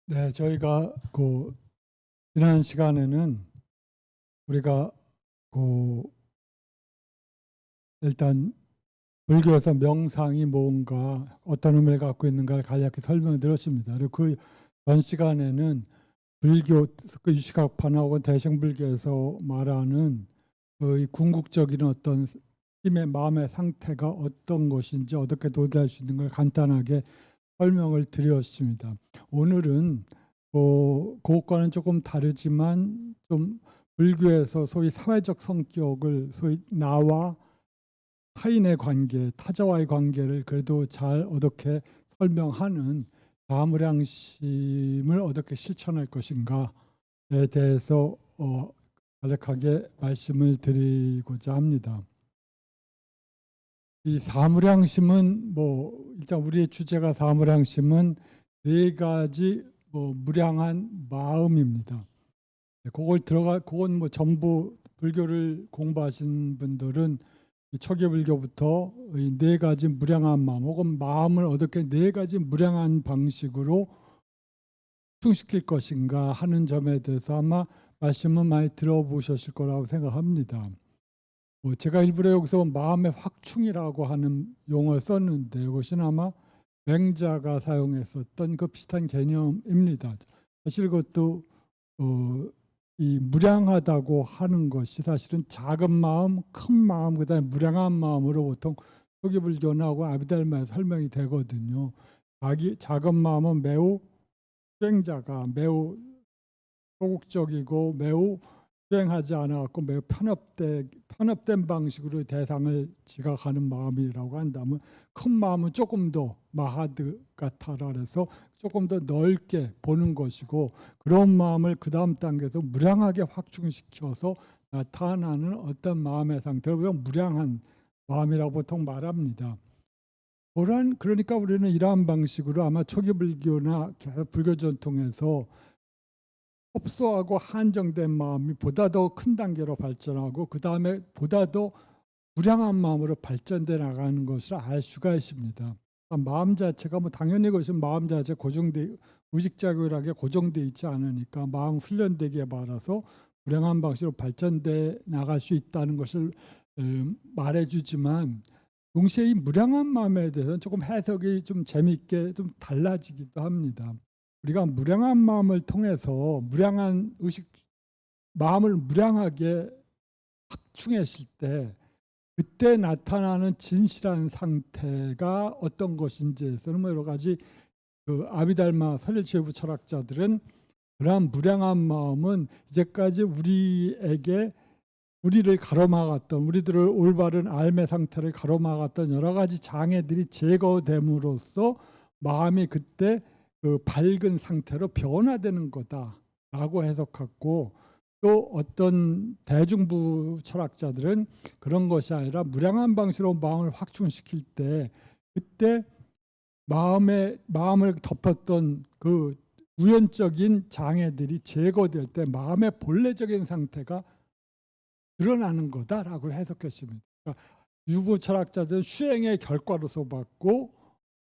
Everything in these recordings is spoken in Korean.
네, 저희가 지난 시간에는 우리가 그 일단 불교에서 명상이 뭔가 어떤 의미를 갖고 있는가를 간략히 설명을 드렸습니다. 그리고 그 전 시간에는 불교 그 유시각파나 혹은 대승불교에서 말하는 이 궁극적인 어떤 힘의 마음의 상태가 어떤 것인지 어떻게 도달할 수 있는 걸 간단하게 설명을 드렸습니다. 오늘은 그것과는 조금 다르지만 좀 불교에서 소위 사회적 성격을 소위 나와 타인의 관계, 타자와의 관계를 그래도 잘 어떻게 설명하는 자무량심을 어떻게 실천할 것인가에 대해서 간략하게 말씀을 드리고자 합니다. 이 사무량심은 일단 우리의 주제가 사무량심은 네 가지 무량한 마음입니다. 그건 전부 불교를 공부하신 분들은 초기 불교부터 이 네 가지 무량한 마음 혹은 마음을 어떻게 네 가지 무량한 방식으로 충시킬 것인가 하는 점에 대해서 아마 말씀은 많이 들어보셨을 거라고 생각합니다. 제가 일부러 여기서 마음의 확충이라고 하는 용어를 썼는데 이것은 아마 맹자가 사용했었던 그 비슷한 개념입니다. 사실 그것도 이 무량하다고 하는 것이 사실은 작은 마음, 큰 마음, 그다음에 무량한 마음으로 보통 초기불교나 아비달마에 설명이 되거든요. 작은 마음은 매우 수행자가 매우 소극적이고 매우 수행하지 않아갖고 매우 편협된 방식으로 대상을 지각하는 마음이라고 한다면, 큰 마음은 조금 더 마하드가타라 해서 조금 더 넓게 보는 것이고, 그런 마음을 그 다음 단계에서 무량하게 확충시켜서 나타나는 어떤 마음의 상태를 우리가 무량한 마음이라고 보통 말합니다. 그러니까 우리는 이러한 방식으로 아마 초기 불교나 불교 전통에서 협소하고 한정된 마음이 보다 더 큰 단계로 발전하고 그 다음에 보다 더 무량한 마음으로 발전돼 나가는 것을 알 수가 있습니다. 그러니까 마음 자체가 당연히 그것은 마음 자체 의식작용이라게 고정돼 있지 않으니까 마음 훈련되기에 말아서 무량한 방식으로 발전돼 나갈 수 있다는 것을 말해주지만, 동시에 이 무량한 마음에 대해서는 조금 해석이 좀 재미있게 좀 달라지기도 합니다. 우리가 무량한 마음을 통해서 무량한 마음을 무량하게 확충했을 때 그때 나타나는 진실한 상태가 어떤 것인지에서는 여러 가지 아비달마 설일체부 철학자들은 그러한 무량한 마음은 이제까지 우리를 가로막았던, 우리들을 올바른 삶의 상태를 가로막았던 여러 가지 장애들이 제거됨으로써 마음이 그때 그 밝은 상태로 변화되는 거다라고 해석하고, 또 어떤 대중부 철학자들은 그런 것이 아니라 무량한 방식으로 마음을 확충시킬 때 그때 마음을 덮었던 그 우연적인 장애들이 제거될 때 마음의 본래적인 상태가 드러나는 거다라고 해석했습니다. 그러니까 유부 철학자들은 수행의 결과로서 봤고,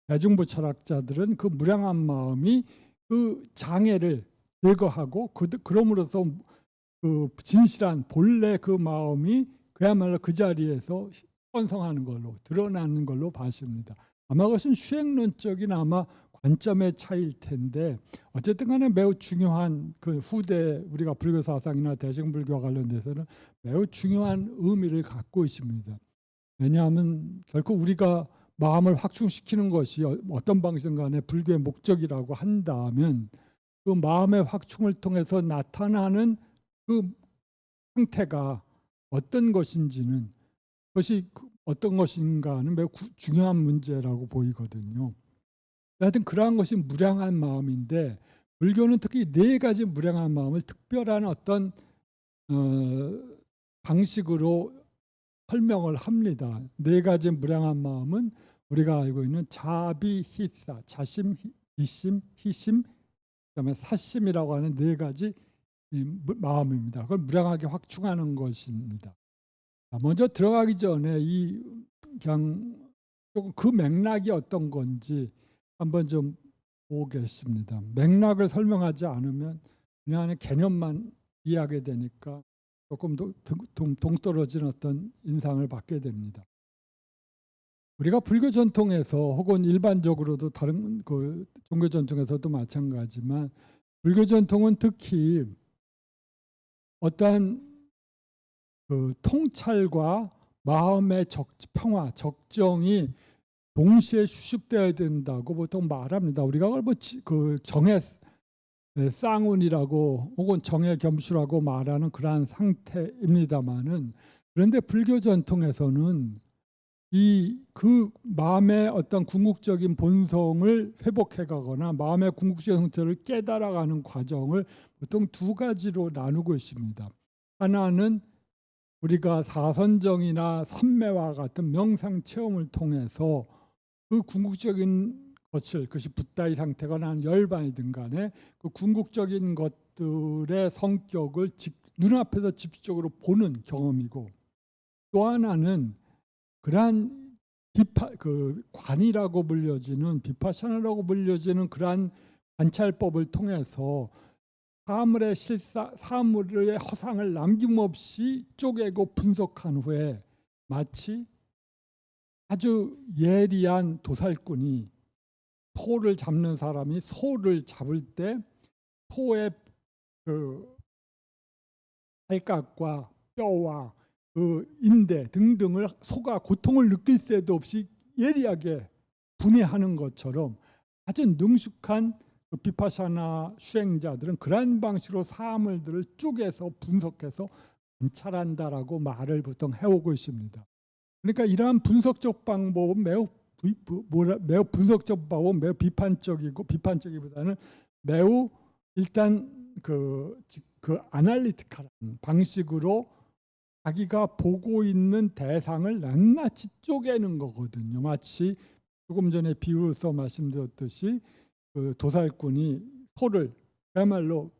대중부 철학자들은 그 무량한 마음이 그 장애를 제거하고 그럼으로써 그 진실한 본래 그 마음이 그야말로 그 자리에서 번성하는 걸로 드러나는 걸로 봤습니다. 아마 그것은 수행론적인 아마 관점의 차이일 텐데, 어쨌든 간에 매우 중요한 그 후대 우리가 불교 사상이나 대승불교와 관련돼서는 매우 중요한 의미를 갖고 있습니다. 왜냐하면 결코 우리가 마음을 확충시키는 것이 어떤 방식든 간에 불교의 목적이라고 한다면, 그 마음의 확충을 통해서 나타나는 그 상태가 어떤 것인지는, 그것이 어떤 것인가는 매우 중요한 문제라고 보이거든요. 하여튼 그러한 것이 무량한 마음인데, 불교는 특히 네 가지 무량한 마음을 특별한 어떤 방식으로 설명을 합니다. 네 가지 무량한 마음은 우리가 알고 있는 자비희사, 자심, 비심, 희심, 그다음에 사심이라고 하는 네 가지 마음입니다. 그걸 무량하게 확충하는 것입니다. 먼저 들어가기 전에 그냥 조금 그 맥락이 어떤 건지 한번 좀 계십니다. 맥락을 설명하지 않으면 그냥 개념만 이해하게 되니까 조금 동떨어진 어떤 인상을 받게 됩니다. 우리가 불교 전통에서 혹은 일반적으로도 다른 그 종교 전통에서도 마찬가지지만 불교 전통은 특히 어떠한 그 통찰과 마음의 평화, 적정이 동시에 수습되어야 된다고 보통 말합니다. 우리가 그걸 그 정의 쌍운이라고 혹은 정의 겸수라고 말하는 그러한 상태입니다만은, 그런데 불교 전통에서는 그 마음의 어떤 궁극적인 본성을 회복해 가거나 마음의 궁극적인 형태를 깨달아가는 과정을 보통 두 가지로 나누고 있습니다. 하나는 우리가 사선정이나 삼매와 같은 명상 체험을 통해서 그 궁극적인 것을, 그것이 붓다의 상태거나 열반이든 간에 그 궁극적인 것들의 성격을 눈앞에서 직접적으로 보는 경험이고, 또 하나는 그러한 관이라고 불려지는 비파샤나라고 불려지는 그러한 관찰법을 통해서 사물의 허상을 남김없이 쪼개고 분석한 후에 마치 아주 예리한 도살꾼이 소를 잡는 사람이 소를 잡을 때 소의 그 발각과 뼈와 그 인대 등등을 소가 고통을 느낄 새도 없이 예리하게 분해하는 것처럼 아주 능숙한 그 비파샤나 수행자들은 그러한 방식으로 사물들을 쪼개서 분석해서 관찰한다라고 말을 보통 해오고 있습니다. 그러니까 이러한 분석적 방법은 매우 분석적 방법은 매우 비판적이보다는 매우 일단 그 아날리티컬한 방식으로 자기가 보고 있는 대상을 낱낱이 쪼개는 거거든요. 마치 조금 전에 비유로서 말씀드렸듯이 그 도살꾼이 소를 그야말로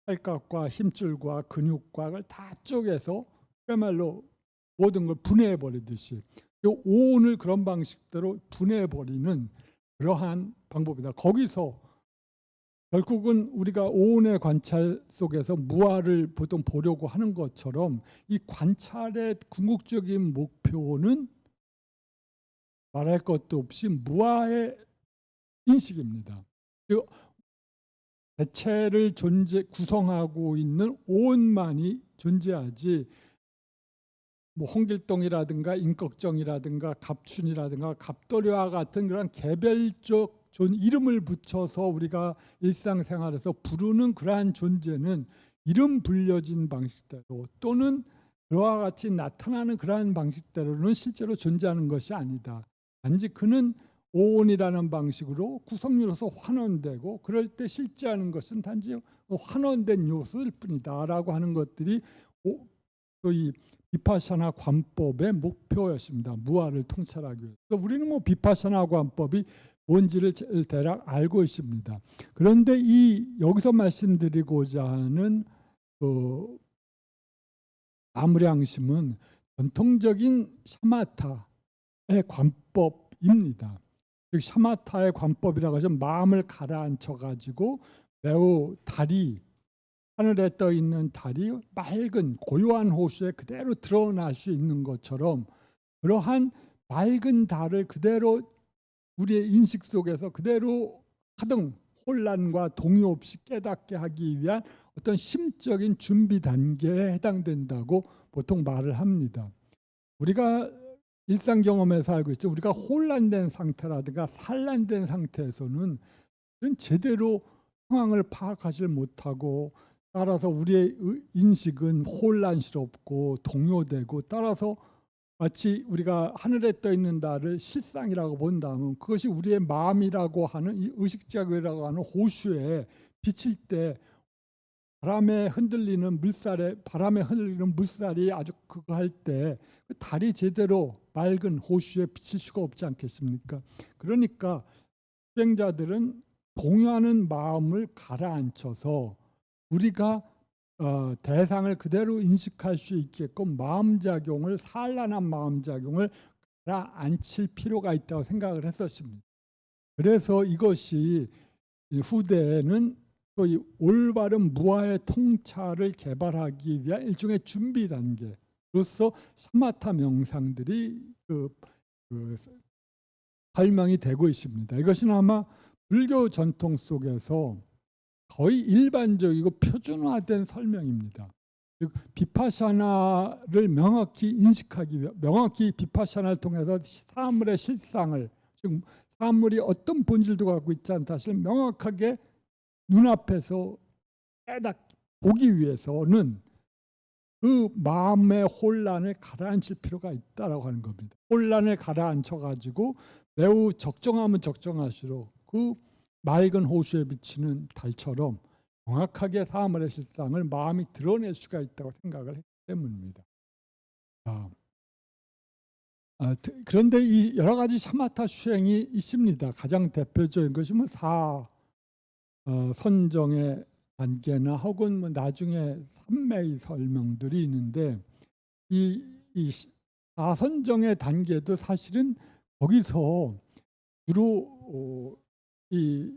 살갗과 힘줄과 근육과 그걸 다 쪼개서 그야말로 모든 걸 분해해 버리듯이 오온을 그런 방식대로 분해해 버리는 그러한 방법이다. 거기서 결국은 우리가 오온의 관찰 속에서 무아를 보통 보려고 하는 것처럼 이 관찰의 궁극적인 목표는 말할 것도 없이 무아의 인식입니다. 그리고 대체를 구성하고 있는 오온만이 존재하지, 뭐 홍길동이라든가 임꺽정이라든가 갑춘이라든가 갑도려와 같은 그런 개별적 이름을 붙여서 우리가 일상생활에서 부르는 그러한 존재는 이름 불려진 방식대로 또는 그와 같이 나타나는 그러한 방식대로는 실제로 존재하는 것이 아니다. 단지 그는 오온이라는 방식으로 구성으로서 환원되고 그럴 때 실제하는 것은 단지 환원된 요소일 뿐이다라고 하는 것들이 이 비파샤나 관법의 목표였습니다. 무아를 통찰하기 위해서. 우리는 뭐 비파샤나 관법이 뭔지를 대략 알고 있습니다. 그런데 여기서 말씀드리고자 하는 그 아무량심은 전통적인 샤마타의 관법입니다. 샤마타의 관법이라고 해서 마음을 가라앉혀 가지고 매우 하늘에 떠 있는 달이 맑은 고요한 호수에 그대로 드러날 수 있는 것처럼 그러한 맑은 달을 그대로 우리의 인식 속에서 그대로 하등 혼란과 동요 없이 깨닫게 하기 위한 어떤 심적인 준비 단계에 해당된다고 보통 말을 합니다. 우리가 일상 경험에서 알고 있죠. 우리가 혼란된 상태라든가 산란된 상태에서는 제대로 상황을 파악하지 못하고, 따라서 우리의 인식은 혼란스럽고 동요되고, 따라서 마치 우리가 하늘에 떠 있는 달을 실상이라고 본다면 그것이 우리의 마음이라고 하는 이 의식작용이라고 하는 호수에 비칠 때 바람에 흔들리는 물살이 아주 그거 할 때 그 달이 제대로 맑은 호수에 비칠 수가 없지 않겠습니까? 그러니까 수행자들은 동요하는 마음을 가라앉혀서 우리가 대상을 그대로 인식할 수 있게끔 산란한 마음작용을 가라앉힐 필요가 있다고 생각을 했었습니다. 그래서 이것이 이 후대에는 또 이 올바른 무아의 통찰을 개발하기 위한 일종의 준비 단계로서 샤마타 명상들이 그 설명이 되고 있습니다. 이것은 아마 불교 전통 속에서 거의 일반적이고 표준화된 설명입니다. 비파샤나를 명확히 인식하기 위해 명확히 비파샤나를 통해서 사물의 실상을, 즉 사물이 어떤 본질도 갖고 있지 않다 사실 명확하게 눈앞에서 보기 위해서는 그 마음의 혼란을 가라앉힐 필요가 있다라고 하는 겁니다. 혼란을 가라앉혀 가지고 매우 적정하면 적정할수록 그 맑은 호수에 비치는 달처럼 정확하게 사물의 실상을 마음이 드러낼 수가 있다고 생각을 했기 때문입니다. 그런데 이 여러 가지 샤마타 수행이 있습니다. 가장 대표적인 것이 뭐 선정의 단계나 혹은 뭐 나중에 삼매의 설명들이 있는데 이 사선정의 단계도 사실은 거기서 주로 이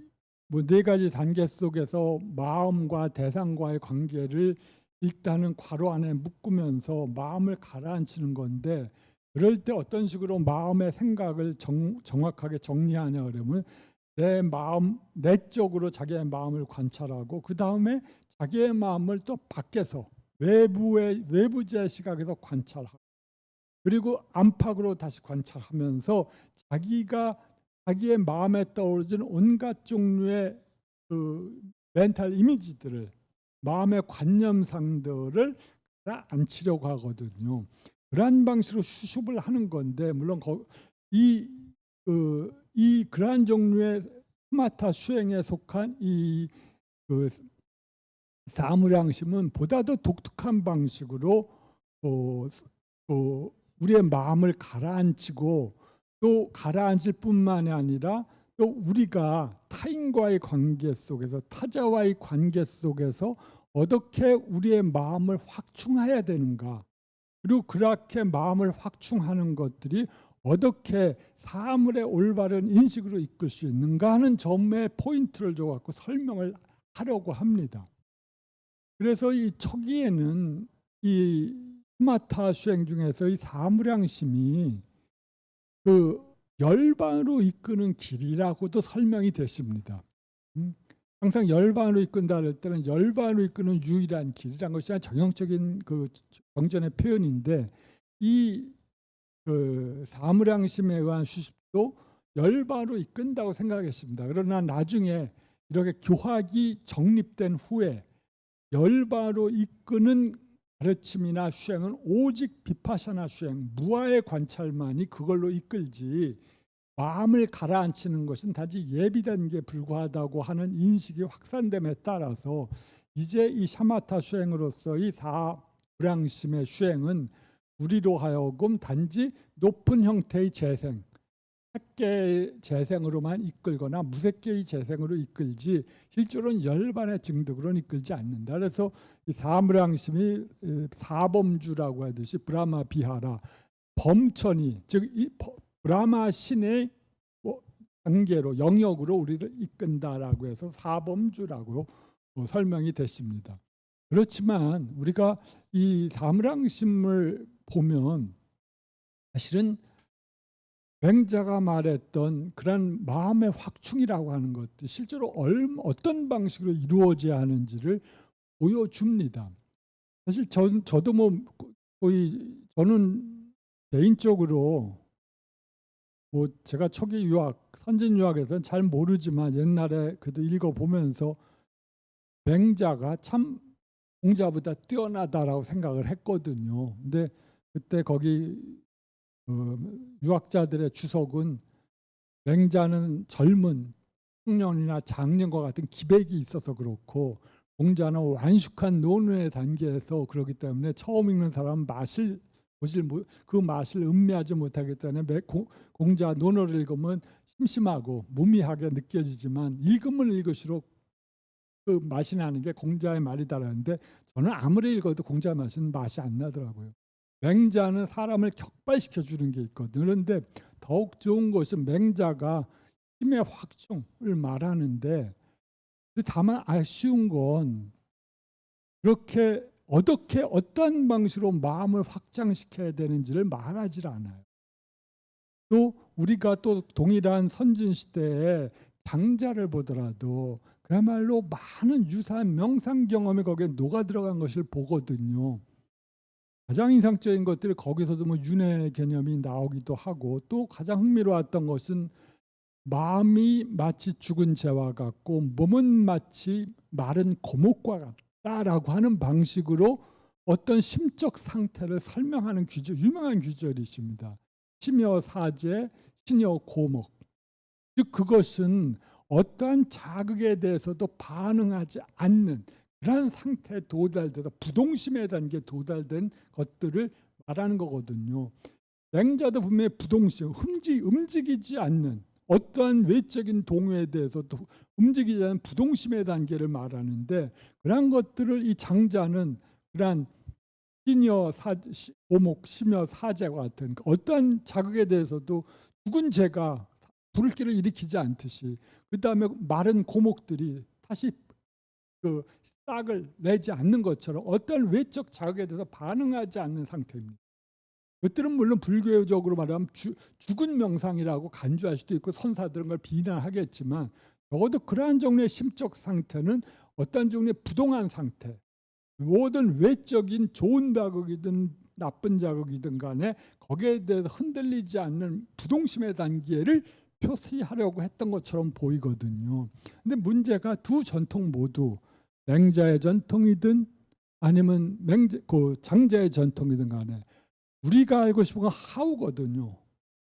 뭐 네 가지 단계 속에서 마음과 대상과의 관계를 일단은 괄호 안에 묶으면서 마음을 가라앉히는 건데, 그럴 때 어떤 식으로 마음의 생각을 정확하게 정리하냐 그러면 내 마음 내적으로 자기의 마음을 관찰하고 그 다음에 자기의 마음을 또 밖에서 외부의 시각에서 관찰하고 그리고 안팎으로 다시 관찰하면서 자기의 마음에 떠오르는 온갖 종류의 그 멘탈 이미지들을, 마음의 관념상들을 가라앉히려고 하거든요. 그러한 방식으로 수습을 하는 건데, 물론 그러한 종류의 스마타 수행에 속한 그 사무량심은 보다도 독특한 방식으로 우리의 마음을 가라앉히고 또 가라앉힐 뿐만이 아니라 또 우리가 타인과의 관계 속에서, 타자와의 관계 속에서 어떻게 우리의 마음을 확충해야 되는가, 그리고 그렇게 마음을 확충하는 것들이 어떻게 사물의 올바른 인식으로 이끌 수 있는가 하는 점에 포인트를 줘갖고 설명을 하려고 합니다. 그래서 이 초기에는 이 스마타 수행 중에서 이 사무량심이 그 열반으로 이끄는 길이라고도 설명이 됐습니다. 항상 열반으로 이끈다 할 때는 열반으로 이끄는 유일한 길이라는 것이 정형적인 그 경전의 표현인데, 그 사무량심에 의한 수습도 열반으로 이끈다고 생각했습니다. 그러나 나중에 이렇게 교학이 정립된 후에 열반으로 이끄는 가르침이나 수행은 오직 비파샤나 수행, 무아의 관찰만이 그걸로 이끌지 마음을 가라앉히는 것은 단지 예비 단계에 불과하다고 하는 인식이 확산됨에 따라서 이제 이 샤마타 수행으로서 이 사무량심의 수행은 우리로 하여금 단지 높은 형태의 재생, 색계의 재생으로만 이끌거나 무색계의 재생으로 이끌지 실제로는 열반의 증득으로는 이끌지 않는다. 그래서 이 사무량심이 사범주라고 하듯이 브라마 비하라, 범천이, 즉 이 브라마 신의 단계로, 영역으로 우리를 이끈다라고 해서 사범주라고 설명이 됐습니다. 그렇지만 우리가 이 사무량심을 보면 사실은 맹자가 말했던 그런 마음의 확충이라고 하는 것도 실제로 어떤 방식으로 이루어져야 하는지를 보여줍니다. 사실 저도 뭐 거의 저는 개인적으로 뭐 제가 초기 선진 유학에서는 잘 모르지만 옛날에 그래도 읽어보면서 맹자가 참 공자보다 뛰어나다라고 생각을 했거든요. 근데 그때 거기 유학자들의 주석은 맹자는 젊은 청년이나 장년과 같은 기백이 있어서 그렇고 공자는 완숙한 논문의 단계에서 그렇기 때문에 처음 읽는 사람은 그 맛을 음미하지 못하기 때문에 공자 논어를 읽으면 심심하고 무미하게 느껴지지만 읽으면 읽을수록 그 맛이 나는 게 공자의 말이다라는데, 저는 아무리 읽어도 공자의 맛이 안 나더라고요. 맹자는 사람을 격발시켜 주는 게 있거든요. 그런데 더욱 좋은 것은 맹자가 힘의 확충을 말하는데 근데 다만 아쉬운 건 그렇게 어떻게 어떤 방식으로 마음을 확장시켜야 되는지를 말하지 않아요. 또 우리가 또 동일한 선진 시대에 장자를 보더라도 그야말로 많은 유사한 명상 경험이 거기에 녹아 들어간 것을 보거든요. 가장 인상적인 것들이 거기서도 뭐 윤회 개념이 나오기도 하고, 또 가장 흥미로웠던 것은 마음이 마치 죽은 재와 같고 몸은 마치 마른 고목과 같다라고 하는 방식으로 어떤 심적 상태를 설명하는 규절, 유명한 규절이 있습니다. 심여 사제, 신여 고목. 즉 그것은 어떠한 자극에 대해서도 반응하지 않는 그런 상태에 도달돼서 부동심의 단계에 도달된 것들을 말하는 거거든요. 맹자도 분명히 부동심, 움직이지 않는 어떠한 외적인 동요에 대해서도 움직이지 않는 부동심의 단계를 말하는데, 그러한 것들을 이 장자는 그러한 신여 오목, 심여 사제와 같은 어떠한 자극에 대해서도 죽은 재가 불길을 일으키지 않듯이, 그 다음에 마른 고목들이 다시 그 싹을 내지 않는 것처럼 어떤 외적 자극에 대해서 반응하지 않는 상태입니다. 그것들은 물론 불교적으로 말하면 죽은 명상이라고 간주할 수도 있고 선사들은 걸 비난하겠지만, 적어도 그러한 종류의 심적 상태는 어떤 종류의 부동한 상태, 모든 외적인 좋은 자극이든 나쁜 자극이든 간에 거기에 대해서 흔들리지 않는 부동심의 단계를 표시하려고 했던 것처럼 보이거든요. 근데 문제가 두 전통 모두 맹자의 전통이든 아니면 그 장자의 전통이든 간에 우리가 알고 싶은 건 how거든요.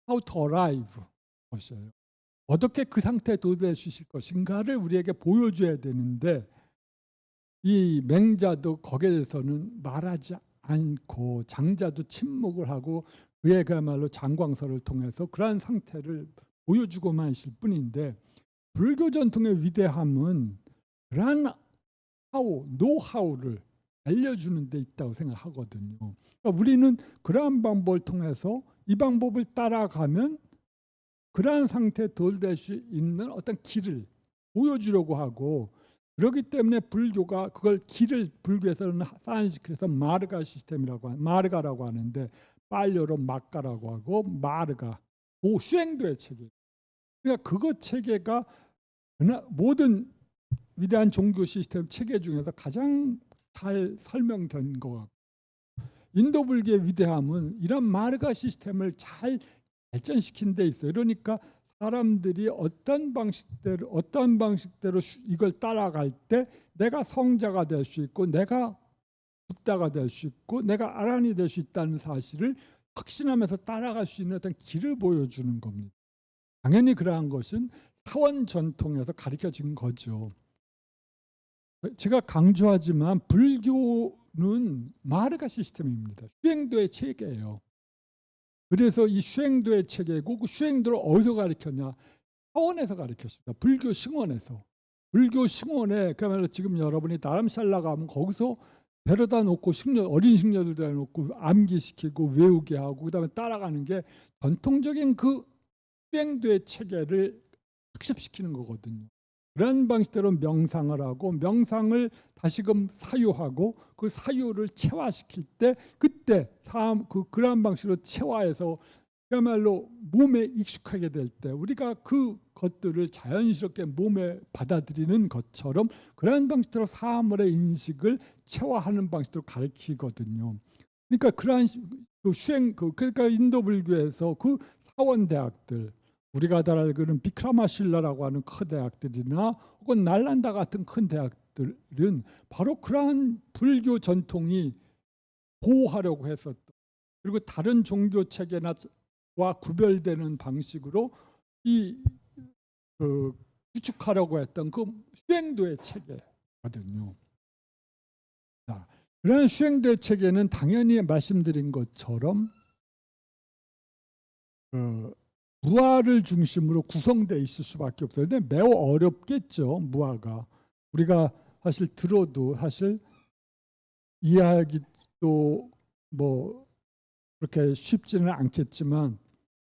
How to arrive 것이에요. 어떻게 그 상태에 도달하실 것인가를 우리에게 보여줘야 되는데, 이 맹자도 거기에 대해서는 말하지 않고 장자도 침묵을 하고 그의 그야말로 장광설을 통해서 그러한 상태를 보여주고만 있을 뿐인데, 불교 전통의 위대함은 그러한 노하우를 알려주는 데 있다고 생각하거든요. 그러니까 우리는 그러한 방법을 통해서 이 방법을 따라가면 그러한 상태에 도달될 수 있는 어떤 길을 보여주려고 하고, 그렇기 때문에 불교가 그걸 길을 불교에서는 산스크리트에서 마르가라고 하는데, 빨려로 막가라고 하고 마르가 슈행도의 체계. 그러니까 그것 체계가 모든 위대한 종교 시스템 체계 중에서 가장 잘 설명된 것 같고, 인도 불교의 위대함은 이런 마르가 시스템을 잘 발전시킨 데 있어요. 그러니까 사람들이 어떤 방식대로 이걸 따라갈 때 내가 성자가 될 수 있고, 내가 붓다가 될 수 있고, 내가 아란이 될 수 있다는 사실을 확신하면서 따라갈 수 있는 어떤 길을 보여주는 겁니다. 당연히 그러한 것은 사원 전통에서 가르쳐진 거죠. 제가 강조하지만 불교는 마르가 시스템입니다. 슈행도의 체계예요. 그래서 이 슈행도의 체계고, 그 슈행도를 어디서 가르쳤냐? 사원에서 가르쳤습니다. 불교 승원에서. 불교 승원에 그야말로 지금 여러분이 다람살라 가면 거기서 데려다 놓고 어린 식녀들 데려다 놓고 암기시키고 외우게 하고 그다음에 따라가는 게 전통적인 그 슈행도의 체계를 학습시키는 거거든요. 그런 방식대로 명상을 하고, 명상을 다시금 사유하고, 그 사유를 체화시킬 때 그때 그러한 방식으로 체화해서 그야말로 몸에 익숙하게 될 때 우리가 그 것들을 자연스럽게 몸에 받아들이는 것처럼 그러한 방식대로 사물의 인식을 체화하는 방식으로 가르치거든요. 그러니까 그러한 그러니까 인도 불교에서 그 사원 대학들, 우리가 잘 알고는 비크라마실라라고 하는 큰 대학들이나 혹은 날란다 같은 큰 대학들은 바로 그러한 불교 전통이 보호하려고 했었던, 그리고 다른 종교 체계와 구별되는 방식으로 구축하려고 했던 그 슈행도의 체계거든요. 그런 슈행도의 체계는 당연히 말씀드린 것처럼 무아를 중심으로 구성되어 있을 수밖에 없어요. 근데 매우 어렵겠죠, 무아가. 우리가 사실 들어도 사실 이해하기도 뭐 그렇게 쉽지는 않겠지만,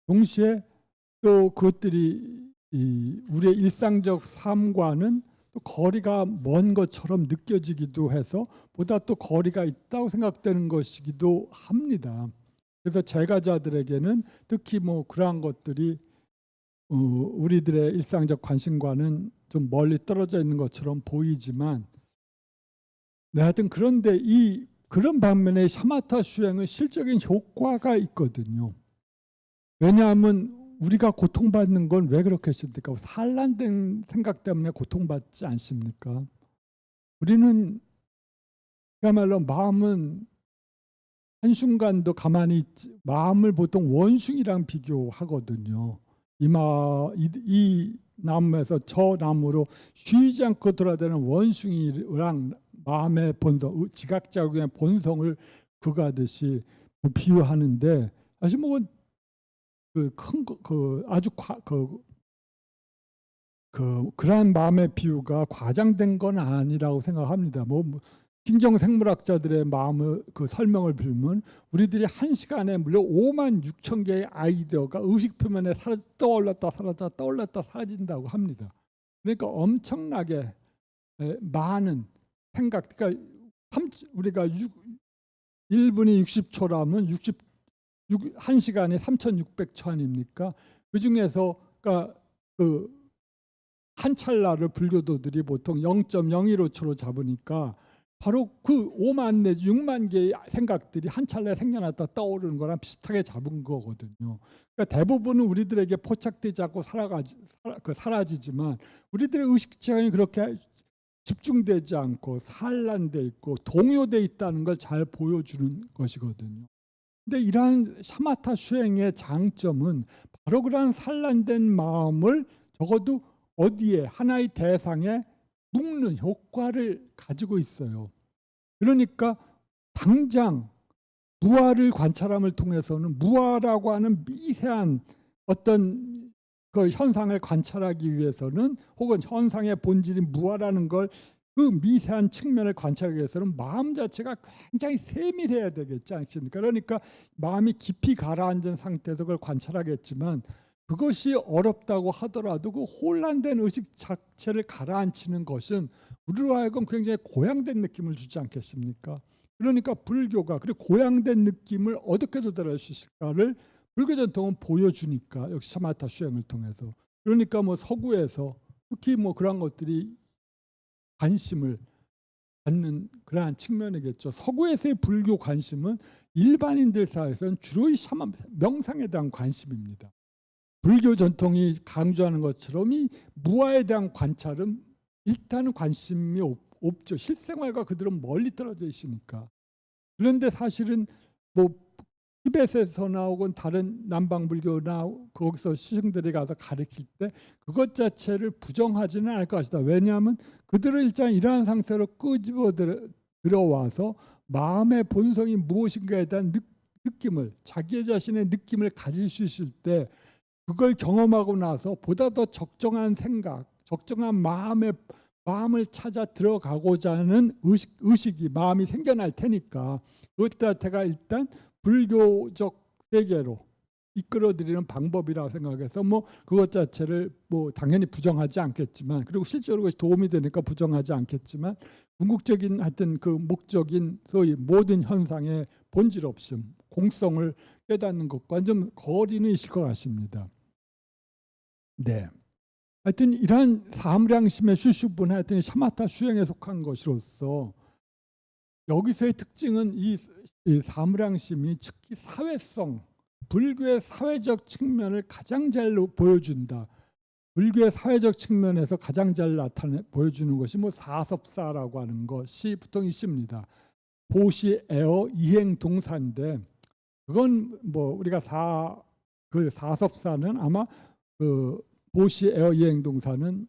동시에 또 그것들이 우리의 일상적 삶과는 또 거리가 먼 것처럼 느껴지기도 해서 보다 또 거리가 있다고 생각되는 것이기도 합니다. 그래서 제가자들에게는 특히 뭐 그러한 것들이 우리들의 일상적 관심과는 좀 멀리 떨어져 있는 것처럼 보이지만, 하여튼 그런데 그런 반면에 샤마타 수행은 실적인 효과가 있거든요. 왜냐하면 우리가 고통받는 건 왜 그렇게 했습니까? 산란된 생각 때문에 고통받지 않습니까? 우리는 그야말로 마음은 한순간도 가만히 있지, 마음을 보통 원숭이랑 비교하거든요. 이 나무에서 저 나무로 쉬지 않고 돌아다니는 원숭이랑 마음의 본성, 지각자국의 본성을 그거하듯이 비유하는데, 사실 뭐 아주 그러한 마음의 비유가 과장된 건 아니라고 생각합니다. 신경생물학자들의 마음을 설명을 빌면 우리들이 한 시간에 무려 5만 6천 개의 아이디어가 의식 표면에 떠올랐다 사라졌다 떠올랐다 사라진다고 합니다. 그러니까 엄청나게 많은 생각, 그러니까 우리가 1분이 60초라면 1시간에 3,600초 아닙니까? 그 중에서 그러니까 한 찰나를 불교도들이 보통 0.015초로 잡으니까 바로 그 5만 내지 6만 개의 생각들이 한 찰나에 생겨났다 떠오르는 거랑 비슷하게 잡은 거거든요. 그러니까 대부분은 우리들에게 포착되지 않고 사라지지만 우리들의 의식체형이 그렇게 집중되지 않고 산란돼 있고 동요돼 있다는 걸 잘 보여주는 것이거든요. 근데 이러한 샤마타 수행의 장점은 바로 그러한 산란된 마음을 적어도 어디에 하나의 대상에 묶는 효과를 가지고 있어요. 그러니까 당장 무아를 관찰함을 통해서는 무아라고 하는 미세한 어떤 그 현상을 관찰하기 위해서는, 혹은 현상의 본질이 무아라는 걸 그 미세한 측면을 관찰하기 위해서는 마음 자체가 굉장히 세밀해야 되겠지 않습니까? 그러니까 마음이 깊이 가라앉은 상태에서 그걸 관찰하겠지만, 그것이 어렵다고 하더라도 그 혼란된 의식 자체를 가라앉히는 것은 우리로 하여금 굉장히 고양된 느낌을 주지 않겠습니까? 그러니까 불교가 그리고 고양된 느낌을 어떻게 도달할 수 있을까를 불교 전통은 보여주니까, 역시 샤마타 수행을 통해서. 그러니까 뭐 서구에서 특히 뭐 그런 것들이 관심을 받는 그러한 측면이겠죠. 서구에서의 불교 관심은 일반인들 사이에서는 주로 명상에 대한 관심입니다. 불교 전통이 강조하는 것처럼 이 무아에 대한 관찰은 일단은 관심이 없죠. 실생활과 그들은 멀리 떨어져 있으니까. 그런데 사실은 뭐 티벳에서나 혹은 다른 남방 불교나 거기서 스승들이 가서 가르칠 때 그것 자체를 부정하지는 않을 것이다. 왜냐하면 그들은 일단 이러한 상태로 끄집어 들어와서 마음의 본성이 무엇인가에 대한 느낌을, 자기 자신의 느낌을 가질 수 있을 때, 그걸 경험하고 나서 보다 더 적정한 생각, 적정한 마음을 찾아 들어가고자 하는 의식이 마음이 생겨날 테니까, 그것 자체가 일단 불교적 세계로 이끌어들이는 방법이라고 생각해서 뭐 그것 자체를 뭐 당연히 부정하지 않겠지만, 그리고 실제로 그것이 도움이 되니까 부정하지 않겠지만, 궁극적인 하여튼 그 목적인 소위 모든 현상의 본질 없음, 공성을 깨닫는 것과 좀 거리는 있을 것 같습니다. 네. 하여튼 이러한 사무량심의 수수분, 하여튼 샤마타 수행에 속한 것으로서 여기서의 특징은 이 사무량심이 특히 사회성, 불교의 사회적 측면을 가장 잘 보여준다. 불교의 사회적 측면에서 가장 잘 보여주는 것이 뭐 사섭사라고 하는 것이 보통 있습니다. 보시, 에어, 이행, 동사인데, 그건 뭐 우리가 그 사섭사는 아마 그 보시, 에어, 이행, 동사는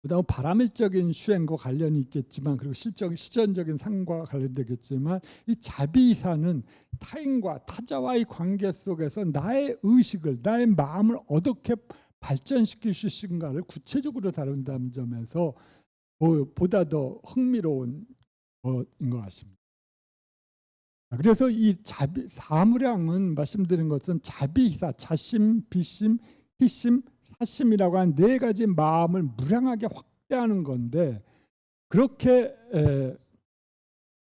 그다음 바람일적인 수행과 관련이 있겠지만, 그리고 실전적인 삶과 관련되겠지만, 이 자비사는 타인과 타자와의 관계 속에서 나의 의식을, 나의 마음을 어떻게 발전시킬 수 있는가를 구체적으로 다룬다는 점에서 보다 더 흥미로운 것인 것 같습니다. 그래서 이 사무량은 말씀드린 것은 자비사, 자심, 비심, 희심, 사심이라고 한 네 가지 마음을 무량하게 확대하는 건데 그렇게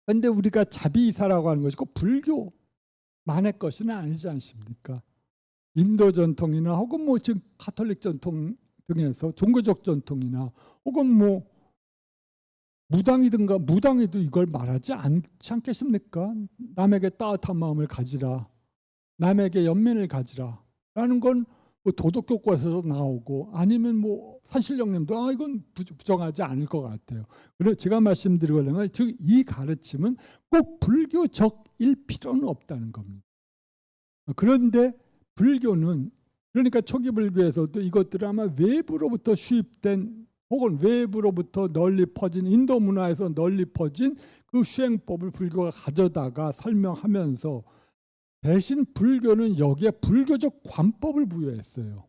그런데 우리가 자비이사라고 하는 것이 꼭 불교만의 것은 아니지 않습니까? 인도 전통이나 혹은 뭐 지금 가톨릭 전통 등에서 종교적 전통이나 혹은 뭐 무당이든가 무당이도 이걸 말하지 않지 않겠습니까? 남에게 따뜻한 마음을 가지라, 남에게 연민을 가지라 라는 건 뭐 도덕 교과서에서 나오고 아니면 뭐 산신령님도 이건 부정하지 않을 것 같아요. 그래서 제가 말씀드리려면 즉 이 가르침은 꼭 불교적일 필요는 없다는 겁니다. 그런데 불교는 그러니까 초기 불교에서도 이것들은 아마 외부로부터 수입된 혹은 외부로부터 널리 퍼진 인도 문화에서 널리 퍼진 그 수행법을 불교가 가져다가 설명하면서 대신 불교는 여기에 불교적 관법을 부여했어요.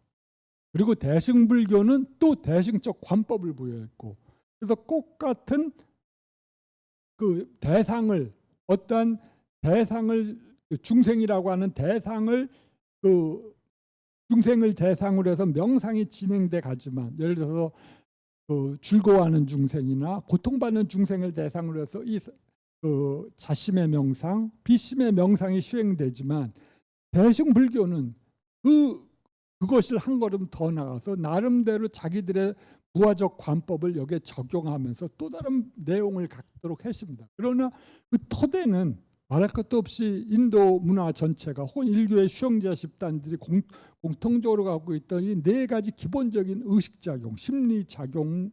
그리고 대승불교는 또 대승적 관법을 부여했고 그래서 똑같은 그 대상을 어떠한 대상을 중생이라고 하는 대상을 그 중생을 대상으로 해서 명상이 진행돼 가지만 예를 들어서 그 즐거워하는 중생이나 고통받는 중생을 대상으로 해서 이 자심의 명상, 비심의 명상이 수행되지만 대승불교는 그것을 한 걸음 더 나가서 나름대로 자기들의 무아적 관법을 여기에 적용하면서 또 다른 내용을 갖도록 했습니다. 그러나 그 토대는 말할 것도 없이 인도 문화 전체가 혹은 인류의 수용자 집단들이 공통적으로 갖고 있던 이 네 가지 기본적인 의식작용, 심리작용을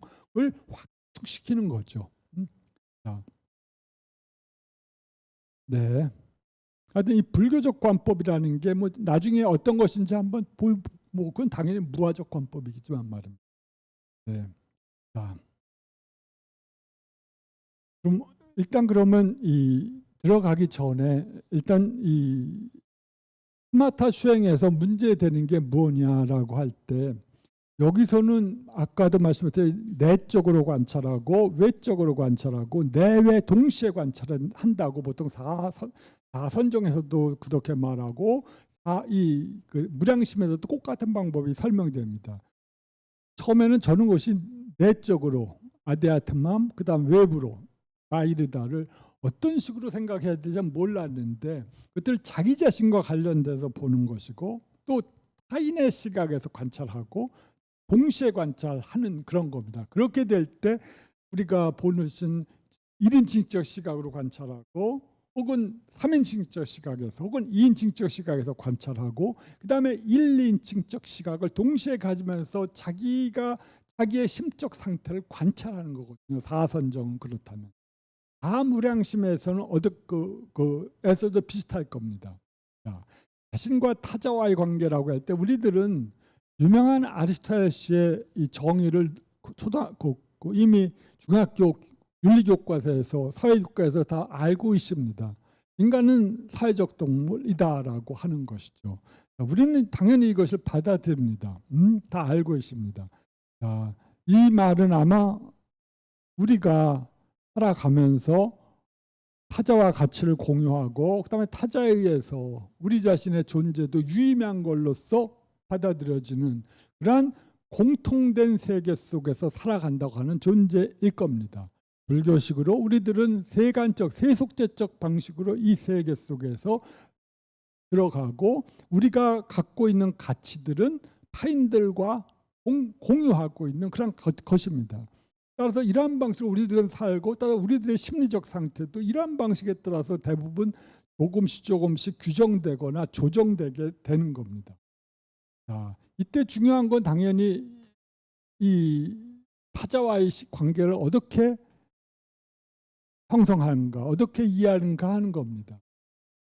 확충시키는 거죠. 네. 하여튼 이 불교적 관법이라는 게 뭐 나중에 어떤 것인지 한번 뭐 그건 당연히 무아적 관법이겠지만 말입니다. 네. 자, 그럼 일단 그러면 이 들어가기 전에 일단 이 스마타 수행에서 문제되는 게 뭐냐라고 할 때 여기서는 아까도 말씀드렸듯이 내적으로 관찰하고 외적으로 관찰하고 내외 동시에 관찰한다고 보통 사선정에서도 그렇게 말하고 그 무량심에서도 똑같은 방법이 설명됩니다. 처음에는 저는 것이 내적으로 아데아트맘 그다음 외부로 마이르다를 어떤 식으로 생각해야 되지 몰랐는데 그것을 자기 자신과 관련돼서 보는 것이고 또 타인의 시각에서 관찰하고 동시에 관찰하는 그런 겁니다. 그렇게 될 때 우리가 보는 1인칭적 시각으로 관찰하고 혹은 3인칭적 시각에서 혹은 2인칭적 시각에서 관찰하고 그 다음에 1인칭적 시각을 동시에 가지면서 자기의 심적 상태를 관찰하는 거거든요. 사선정은 그렇다면. 다무량심에서는 에서도 비슷할 겁니다. 자, 자신과 타자와의 관계라고 할 때 우리들은 유명한 아리스토텔레스의 이 정의를 이미 중학교 윤리교과서에서 사회교과에서 다 알고 있습니다. 인간은 사회적 동물이다라고 하는 것이죠. 우리는 당연히 이것을 받아들입니다. 다 알고 있습니다. 자, 이 말은 아마 우리가 살아가면서 타자와 가치를 공유하고 그다음에 타자에 의해서 우리 자신의 존재도 유의미한 걸로서 받아들여지는 그러한 공통된 세계 속에서 살아간다고 하는 존재일 겁니다. 불교식으로 우리들은 세간적, 세속제적 방식으로 이 세계 속에서 들어가고 우리가 갖고 있는 가치들은 타인들과 공유하고 있는 그런 것입니다. 따라서 이러한 방식으로 우리들은 살고 따라서 우리들의 심리적 상태도 이러한 방식에 따라서 대부분 조금씩 규정되거나 조정되게 되는 겁니다. 자, 이때 중요한 건 당연히 이 타자와의 관계를 어떻게 형성하는가, 어떻게 이해하는가 하는 겁니다.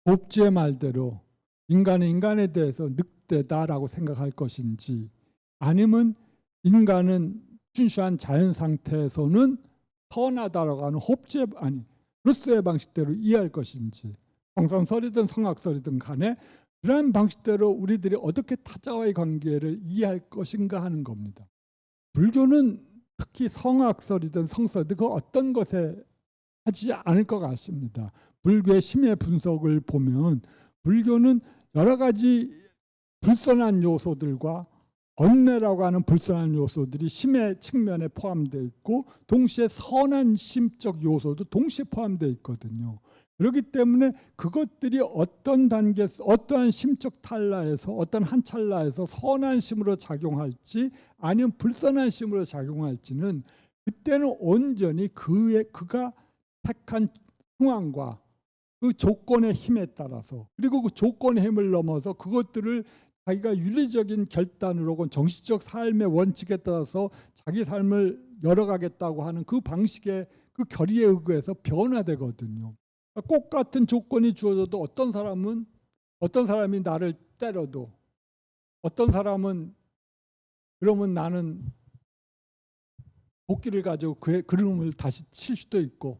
법주의 말대로 인간은 인간에 대해서 늑대다라고 생각할 것인지 아니면 인간은 순수한 자연 상태에서는 선하다라고 하는 루소의 방식대로 이해할 것인지 성선설이든 성악설이든 간에 그러한 방식대로 우리들이 어떻게 타자와의 관계를 이해할 것인가 하는 겁니다. 불교는 특히 성악설이든 성설이든 그 어떤 것에 하지 않을 것 같습니다. 불교의 심의 분석을 보면 불교는 여러 가지 불선한 요소들과 번뇌라고 하는 불선한 요소들이 심의 측면에 포함되어 있고 동시에 선한 심적 요소도 동시에 포함되어 있거든요. 그렇기 때문에 그것들이 어떤 단계에서 어떠한 심적 탈라에서 어떤 한 찰나에서 선한 심으로 작용할지 아니면 불선한 심으로 작용할지는 그때는 온전히 그가 택한 상황과 그 조건의 힘에 따라서 그리고 그 조건의 힘을 넘어서 그것들을 자기가 윤리적인 결단으로 혹은 정신적 삶의 원칙에 따라서 자기 삶을 열어가겠다고 하는 그 방식의 그 결의에 의해서 변화되거든요. 꼭 같은 조건이 주어져도 어떤 사람이 나를 때려도 어떤 사람은 그러면 나는 도끼를 가지고 그의 그름을 다시 칠 수도 있고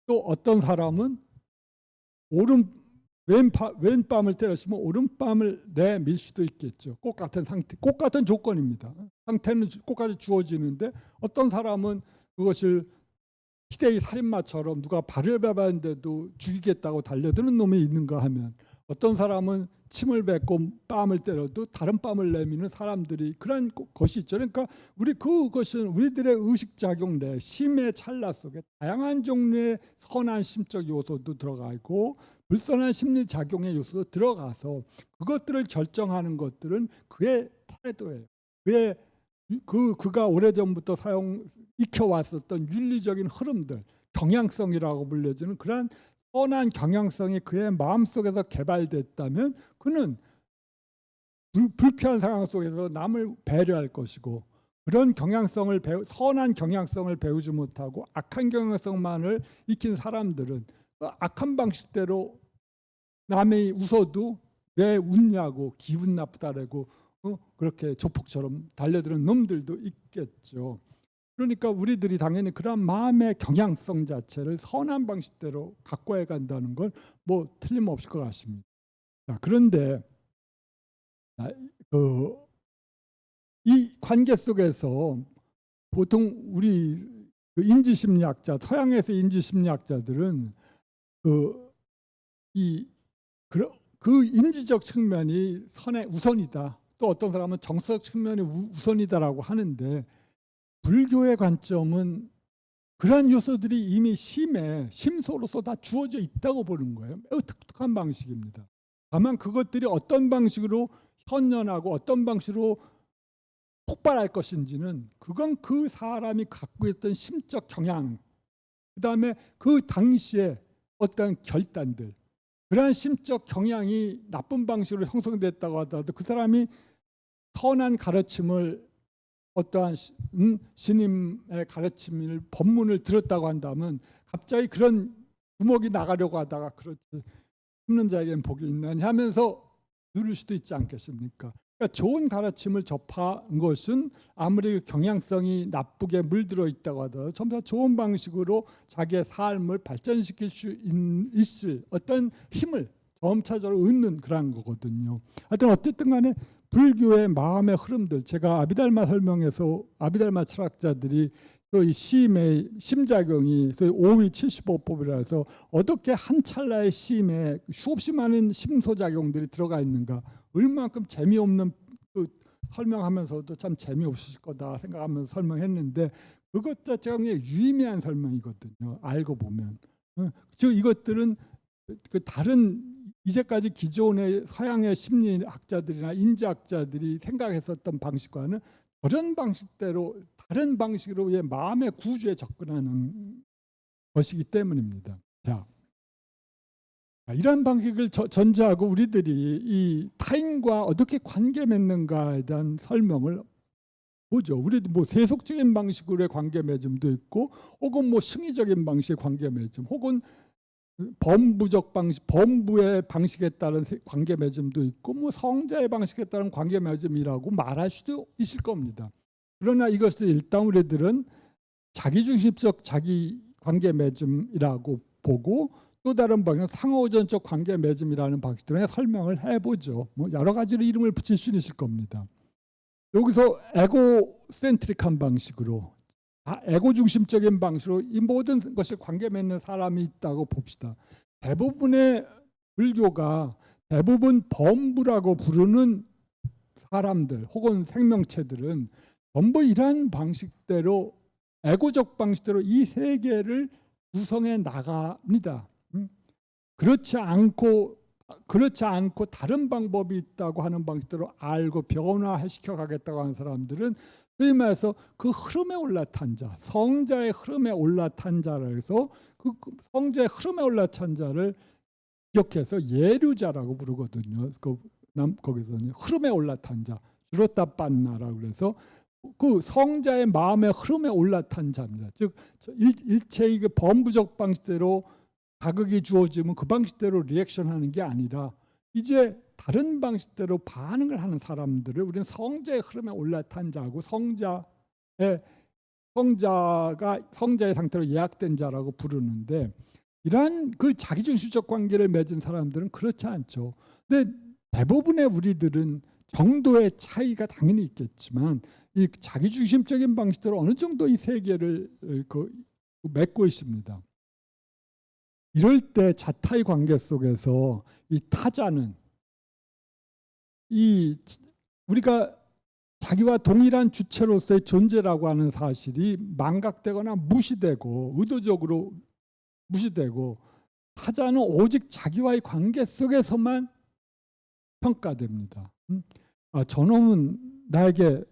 또 어떤 사람은 왼밤을 때렸으면 오른밤을 내밀 수도 있겠죠. 꼭 같은 상태, 꼭 같은 조건입니다. 상태는 똑같이 주어지는데 어떤 사람은 그것을 희대의 살인마처럼 누가 발을 밟았는데도 죽이겠다고 달려드는 놈이 있는가 하면 어떤 사람은 침을 뱉고 뺨을 때려도 다른 뺨을 내미는 사람들이 그런 것이 있죠. 그러니까 그것은 우리들의 의식작용 내 심의 찰나 속에 다양한 종류의 선한 심적 요소도 들어가 있고 불선한 심리작용의 요소도 들어가서 그것들을 결정하는 것들은 그의 태도예요. 그가 오래전부터 익혀왔었던 윤리적인 흐름들, 경향성이라고 불려지는 그러한 선한 경향성이 그의 마음속에서 개발됐다면 그는 불쾌한 상황 속에서 남을 배려할 것이고 그런 선한 경향성을 배우지 못하고 악한 경향성만을 익힌 사람들은 악한 방식대로 남이 웃어도 왜 웃냐고 기분 나쁘다라고 그렇게 조폭처럼 달려드는 놈들도 있겠죠. 그러니까 우리들이 당연히 그런 마음의 경향성 자체를 선한 방식대로 가꿔야 간다는 건 뭐 틀림없을 것 같습니다. 그런데 이 관계 속에서 보통 우리 인지심리학자, 서양에서 인지심리학자들은 그 인지적 측면이 우선이다. 또 어떤 사람은 정서적 측면이 우선이다라고 하는데 불교의 관점은 그러한 요소들이 이미 심소로서 다 주어져 있다고 보는 거예요. 매우 독특한 방식입니다. 다만 그것들이 어떤 방식으로 현현하고 어떤 방식으로 폭발할 것인지는 그건 그 사람이 갖고 있던 심적 경향, 그다음에 그 당시에 어떤 결단들, 그러한 심적 경향이 나쁜 방식으로 형성됐다고 하더라도 그 사람이 선한 가르침을 어떠한 스님의 가르침을 법문을 들었다고 한다면 갑자기 그런 두목이 나가려고 하다가 그렇지 숨는 자에게는 복이 있나니 하면서 누를 수도 있지 않겠습니까? 그러니까 좋은 가르침을 접한 것은 아무리 경향성이 나쁘게 물들어 있다고 하더라도 전부 다 좋은 방식으로 자기의 삶을 발전시킬 수 있을 어떤 힘을 점차적으로 얻는 그런 거거든요. 하여튼 어쨌든 간에 불교의 마음의 흐름들, 제가 아비달마 설명에서 아비달마 철학자들이 이 심작용이 소위 5위 75법이라 해서 어떻게 한 찰나의 심에 수없이 많은 심소작용들이 들어가 있는가, 얼마만큼 재미없는 설명하면서도 참 재미없을 거다 생각하면서 설명했는데 그것 자체가 그냥 유의미한 설명이거든요. 알고 보면. 즉 이것들은 그 다른 이제까지 기존의 서양의 심리학자들이나 인지학자들이 생각했었던 방식과는 그런 방식대로 다른 방식으로 마음의 구조에 접근하는 것이기 때문입니다. 자, 이런 방식을 전제하고 우리들이 이 타인과 어떻게 관계 맺는가에 대한 설명을 보죠. 우리도 뭐 세속적인 방식으로의 관계 맺음도 있고, 혹은 뭐 승리적인 방식의 관계 맺음, 혹은 범부적 방식, 범부의 방식에 따른 관계 맺음도 있고, 뭐 성자의 방식에 따른 관계 맺음이라고 말할 수도 있을 겁니다. 그러나 이것을 일단 우리들은 자기중심적 자기 관계 맺음이라고 보고, 또 다른 방식은 상호전적 관계 맺음이라는 방식들에 설명을 해보죠. 뭐 여러 가지로 이름을 붙일 수는 있을 겁니다. 여기서 에고센트릭한 방식으로, 에고 중심적인 방식으로 이 모든 것을 관계 맺는 사람이 있다고 봅시다. 대부분의 불교가 대부분 범부라고 부르는 사람들 혹은 생명체들은 전부 이러한 방식대로 에고적 방식대로 이 세계를 구성해 나갑니다. 그렇지 않고 다른 방법이 있다고 하는 방식대로 알고 변화시켜 가겠다고 하는 사람들은 소위 말해서 그 흐름에 올라탄 자, 성자의 흐름에 올라탄 자라 해서 그 성자의 흐름에 올라탄 자를 기억해서 예류자라고 부르거든요. 거기서는 흐름에 올라탄 자, 주로타 빤나라고 그래서 그 성자의 마음의 흐름에 올라탄 자입니다. 즉 일체의 그 범부적 방식대로 자극이 주어지면 그 방식대로 리액션하는 게 아니라 이제 다른 방식대로 반응을 하는 사람들을 우리는 성자의 흐름에 올라탄 자고 성자의 상태로 예약된 자라고 부르는데 이러한 그 자기중심적 관계를 맺은 사람들은 그렇지 않죠. 근데 대부분의 우리들은 정도의 차이가 당연히 있겠지만 이 자기중심적인 방식대로 어느 정도 이 세계를 맺고 있습니다. 이럴 때 자타의 관계 속에서 이 타자는 우리가 자기와 동일한 주체로서의 존재라고 하는 사실이 망각되거나 무시되고 의도적으로 무시되고 타자는 오직 자기와의 관계 속에서만 평가됩니다. 저놈은 나에게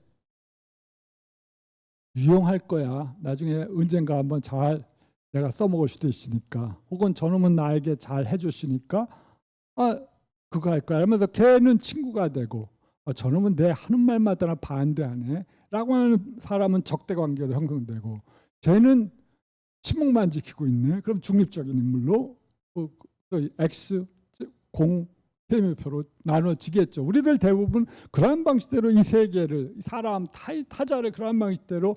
유용할 거야. 나중에 언젠가 한번 잘 내가 써먹을 수도 있으니까 혹은 저놈은 나에게 잘 해줬으니까 그거 할 거야 하면서 걔는 친구가 되고 저놈은 내 하는 말마다 반대하네 라고 하는 사람은 적대관계로 형성되고 쟤는 침묵만 지키고 있네. 그럼 중립적인 인물로 X, 공, 대명표로 나눠지겠죠. 우리들 대부분 그러한 방식대로 이 세계를 사람, 타자를 그러한 방식대로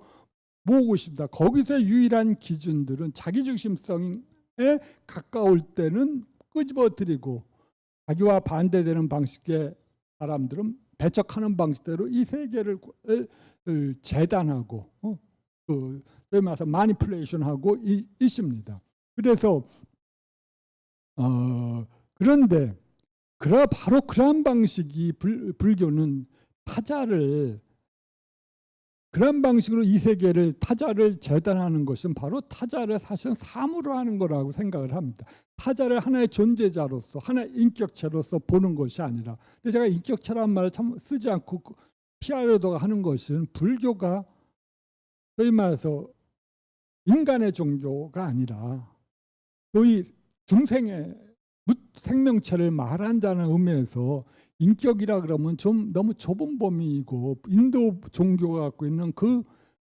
모으고 있습니다. 거기서 유일한 기준들은 자기중심성에 가까울 때는 끄집어뜨리고 자기와 반대되는 방식의 사람들은 배척하는 방식대로 이 세계를 재단하고 소위 말해서 마니플레이션하고 있습니다. 그래서 그런데 바로 그러한 방식이 불교는 타자를 그런 방식으로 이 세계를 타자를 재단하는 것은 바로 타자를 사실은 사물로 하는 거라고 생각을 합니다. 타자를 하나의 존재자로서 하나의 인격체로서 보는 것이 아니라 근데 제가 인격체라는 말을 참 쓰지 않고 피하려고 하는 것은 불교가 소위 말해서 인간의 종교가 아니라 소위 중생의 생명체를 말한다는 의미에서 인격이라 그러면 좀 너무 좁은 범위이고 인도 종교가 갖고 있는 그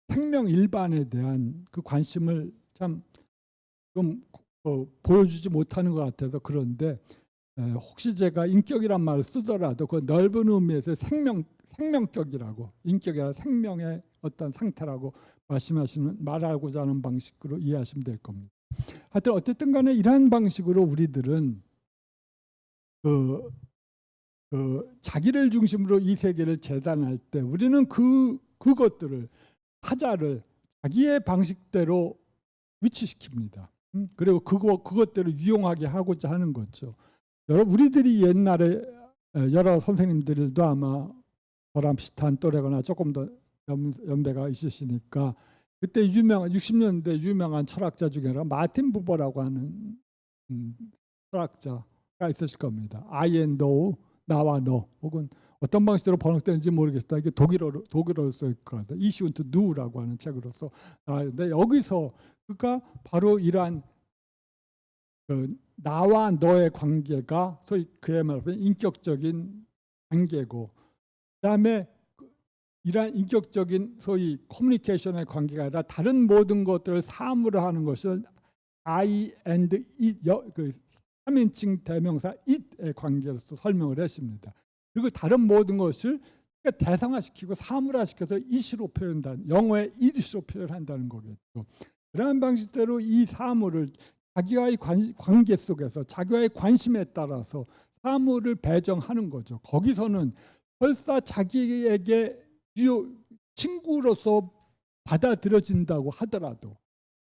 생명 일반에 대한 그 관심을 참 좀 보여주지 못하는 것 같아서 그런데 혹시 제가 인격이란 말을 쓰더라도 그 넓은 의미에서 생명격이라고 인격이라 생명의 어떤 상태라고 말하고자 하는 방식으로 이해하시면 될 겁니다. 하여튼 어쨌든 간에 이러한 방식으로 우리들은 자기를 중심으로 이 세계를 재단할 때 우리는 그것들을 타자를 자기의 방식대로 위치시킵니다. 그리고 그것대로 유용하게 하고자 하는 거죠. 우리들이 옛날에 여러 선생님들도 아마 저랑 비슷한 또래거나 조금 더 연배가 있으시니까 그때 60년대 유명한 철학자 중에 마틴 부버라고 하는 철학자가 있으실 겁니다. I and thou, 나와 너, 혹은 어떤 방식으로 번역되는지 모르겠다. 이게 독일어로 써 있고 Ich und du라고 하는 책으로서 근데 여기서 그러니까 바로 이러한 나와 너의 관계가 소위 그의 말로 인격적인 관계고 그다음에 이러한 인격적인 소위 커뮤니케이션의 관계가 아니라 다른 모든 것들을 사물로 하는 것을 I and it, 그 3인칭 대명사 it의 관계로서 설명을 했습니다. 그리고 다른 모든 것을 대상화시키고 사물화시켜서 it으로 표현한다는, 영어의 it으로 표현한다는 거겠죠. 그러한 방식대로 이 사물을 자기와의 관계 속에서 자기와의 관심에 따라서 사물을 배정하는 거죠. 거기서는 설사 자기에게 친구로서 받아들여진다고 하더라도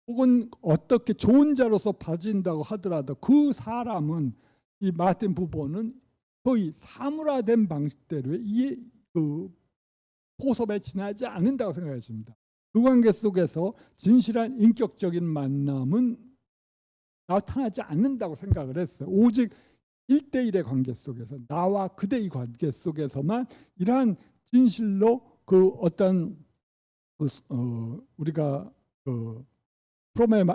혹은 어떻게 좋은 자로서 봐진다고 하더라도 그 사람은 이 마틴 부버는 거의 사물화된 방식대로 그 포섭에 지나지 않는다고 생각했습니다. 그 관계 속에서 진실한 인격적인 만남은 나타나지 않는다고 생각을 했어요. 오직 1대1의 관계 속에서, 나와 그대의 관계 속에서만 이러한 진실로 그 어떤 우리가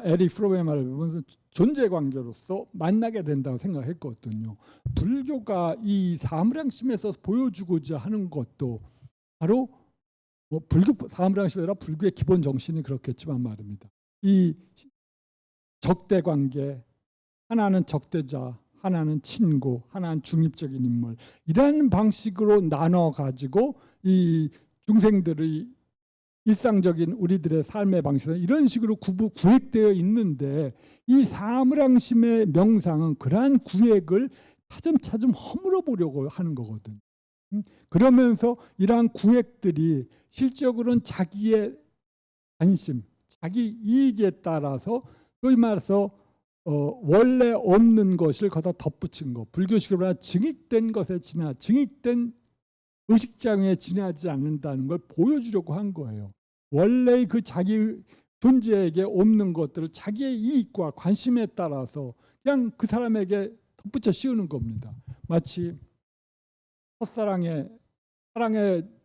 에릭 프롬의 말을 보면서 존재 관계로서 만나게 된다고 생각했거든요. 불교가 이 사물양심에서 보여주고자 하는 것도 바로 불교 사물양심이 아니라 불교의 기본 정신이 그렇겠지만 말입니다. 이 적대 관계, 하나는 적대자, 하나는 친구, 하나는 중립적인 인물, 이런 방식으로 나눠 가지고 이 중생들의 일상적인 우리들의 삶의 방식은 이런 식으로 구획되어 있는데, 이 사물양심의 명상은 그러한 구획을 차츰차츰 허물어 보려고 하는 거거든요. 그러면서 이러한 구획들이 실적으로는 자기의 관심, 자기 이익에 따라서, 소위 말해서 원래 없는 것을 거기다 덧붙인 거, 불교식으로 말하면 증익된 것에 증익된 의식장에 지나지 않는다는 걸 보여주려고 한 거예요. 원래 그 자기 존재에게 없는 것들을 자기의 이익과 관심에 따라서 그냥 그 사람에게 덧붙여 씌우는 겁니다. 마치 첫사랑에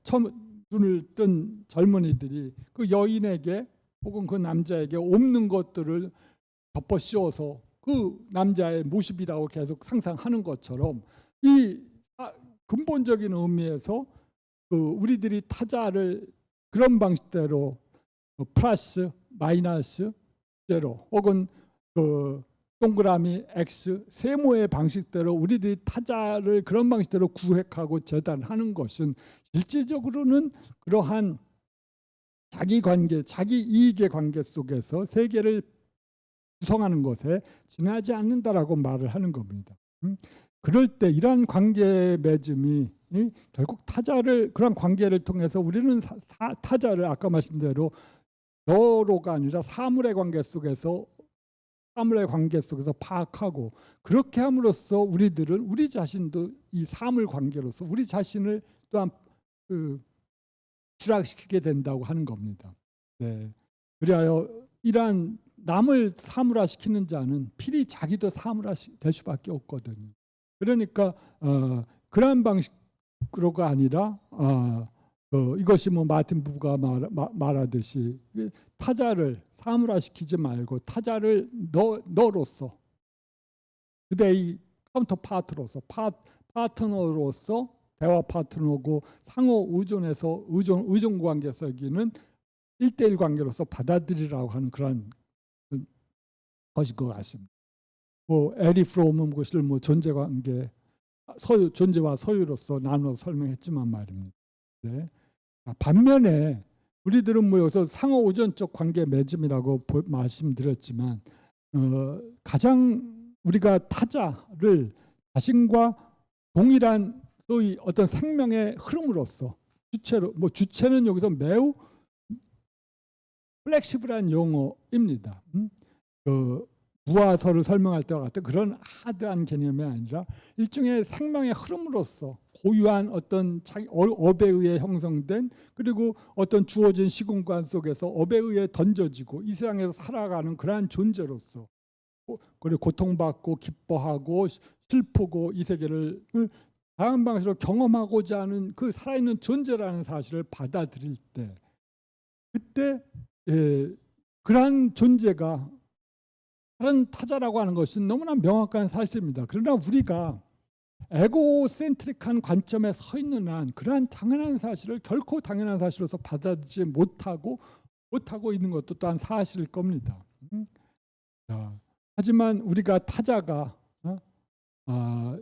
처음 눈을 뜬 젊은이들이 그 여인에게 혹은 그 남자에게 없는 것들을 덮어 씌워서 그 남자의 모습이라고 계속 상상하는 것처럼, 이 근본적인 의미에서 우리들이 타자를 그런 방식대로 플러스, 마이너스, 제로 혹은 동그라미, X, 세모의 방식대로 우리들이 타자를 그런 방식대로 구획하고 재단하는 것은 실질적으로는 그러한 자기 관계, 자기 이익의 관계 속에서 세계를 구성하는 것에 지나지 않는다라고 말을 하는 겁니다. 그럴 때 이러한 관계 맺음이 결국 타자를, 그런 관계를 통해서 우리는 타자를 아까 말씀대로 너로가 아니라 사물의 관계 속에서 파악하고, 그렇게 함으로써 우리들은 우리 자신도 이 사물 관계로서 우리 자신을 또한 추락시키게 된다고 하는 겁니다. 네. 그리하여 이러한 남을 사물화시키는 자는 필히 자기도 사물화 될 수밖에 없거든요. 그러니까 그러한 방식으로가 아니라 이것이 마틴 부부가 말하듯이 타자를 사물화시키지 말고 타자를 너로서, 그대의 카운터 파트로서, 파트너로서, 대화 파트너고 상호 의존에서 의존 관계에서 여기는 1대1 관계로서 받아들이라고 하는 그런 것일 것 같습니다. 에릭 프롬은 그것을 존재 관계, 존재와 소유로서 나눠 설명했지만 말입니다. 네. 반면에 우리들은 여기서 상호 의존적 관계 맺음이라고 말씀드렸지만, 가장 우리가 타자를 자신과 동일한 소위 어떤 생명의 흐름으로서 주체로, 주체는 여기서 매우 플렉시블한 용어입니다. 무아서를 설명할 때와 같은 그런 하드한 개념이 아니라 일종의 생명의 흐름으로서 고유한 어떤 업에 의해 형성된, 그리고 어떤 주어진 시공간 속에서 업에 의해 던져지고 이 세상에서 살아가는 그러한 존재로서, 그리고 고통받고 기뻐하고 슬프고 이 세계를 다양한 방식으로 경험하고자 하는 그 살아있는 존재라는 사실을 받아들일 때, 그때 그러한 존재가 다른 타자라고 하는 것은 너무나 명확한 사실입니다. 그러나 우리가 에고센트릭한 관점에 서 있는 한 그러한 당연한 사실을 결코 당연한 사실로서 받아들이지 못하고 있는 것도 또한 사실일 겁니다. 하지만 우리가 타자가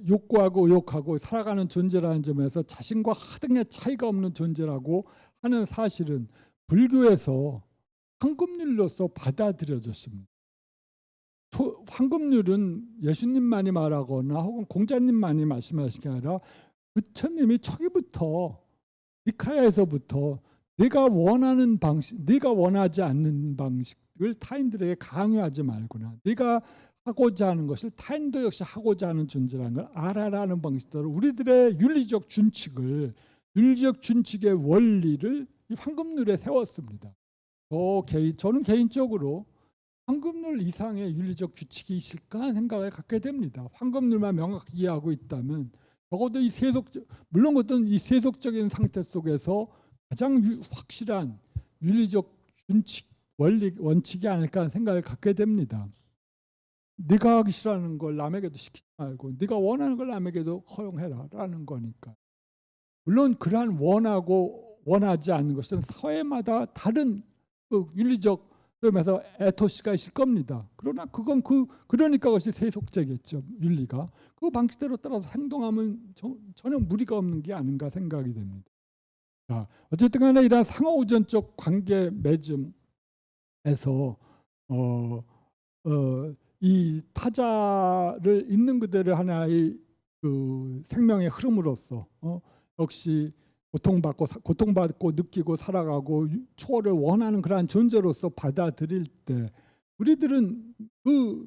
욕구하고 의욕하고 살아가는 존재라는 점에서 자신과 하등의 차이가 없는 존재라고 하는 사실은 불교에서 황금률로서 받아들여졌습니다. 황금률은 예수님만이 말하거나 혹은 공자님만이 말씀하신 게 아니라 부처님이 초기부터 니카야에서부터 내가 원하는 방식, 내가 원하지 않는 방식을 타인들에게 강요하지 말거나, 내가 하고자 하는 것을 타인도 역시 하고자 하는 존재라는 걸 알아라는 방식대로 우리들의 윤리적 준칙을 윤리적 준칙의 원리를 이 황금률에 세웠습니다. 저는 개인적으로 황금률 이상의 윤리적 규칙이 있을까 하는 생각을 갖게 됩니다. 황금률만 명확히 이해하고 있다면 적어도 물론 어떤 이 세속적인 상태 속에서 가장 확실한 윤리적 준칙 원칙이 아닐까 하는 생각을 갖게 됩니다. 네가 하기 싫어하는 걸 남에게도 시키지 말고 네가 원하는 걸 남에게도 허용해라 라는 거니까. 물론 그러한 원하고 원하지 않는 것은 사회마다 다른 그 윤리적 점에서 에토스가 있을 겁니다. 그러나 그러니까 그것이 세속적이겠죠. 윤리가 그 방식대로 따라서 행동하면 전혀 무리가 없는 게 아닌가 생각이 됩니다. 자, 어쨌든 간에 이러한 상호우전적 관계 맺음에서 이 타자를 있는 그대로 하나의 그 생명의 흐름으로서 역시 고통받고 느끼고 살아가고 초월을 원하는 그러한 존재로서 받아들일 때 우리들은